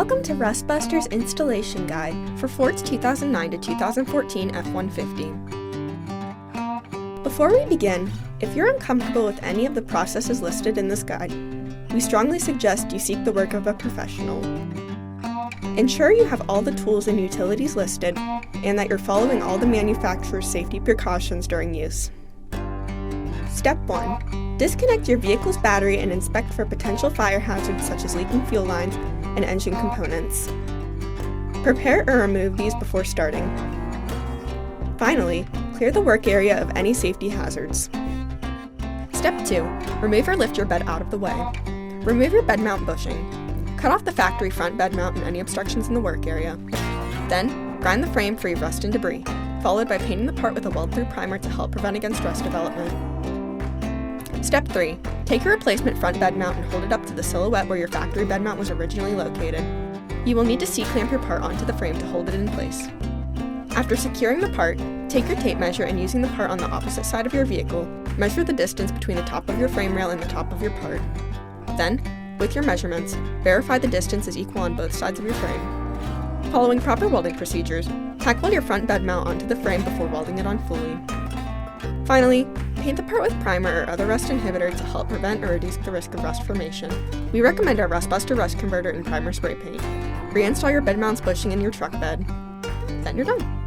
Welcome to Rustbuster's installation guide for Ford's 2009 to 2014 F-150. Before we begin, if you're uncomfortable with any of the processes listed in this guide, we strongly suggest you seek the work of a professional. Ensure you have all the tools and utilities listed and that you're following all the manufacturer's safety precautions during use. Step 1. Disconnect your vehicle's battery and inspect for potential fire hazards such as leaking fuel lines and engine components. Prepare or remove these before starting. Finally, clear the work area of any safety hazards. Step 2. Remove or lift your bed out of the way. Remove your bed mount bushing. Cut off the factory front bed mount and any obstructions in the work area. Then, grind the frame free of rust and debris, followed by painting the part with a weld-through primer to help prevent against rust development. Step 3. Take your replacement front bed mount and hold it up to the silhouette where your factory bed mount was originally located. You will need to C-clamp your part onto the frame to hold it in place. After securing the part, take your tape measure and using the part on the opposite side of your vehicle, measure the distance between the top of your frame rail and the top of your part. Then, with your measurements, verify the distance is equal on both sides of your frame. Following proper welding procedures, tack weld your front bed mount onto the frame before welding it on fully. Finally, paint the part with primer or other rust inhibitor to help prevent or reduce the risk of rust formation. We recommend our Rustbuster Rust Converter and Primer Spray Paint. Reinstall your bed mounts bushing in your truck bed. Then you're done.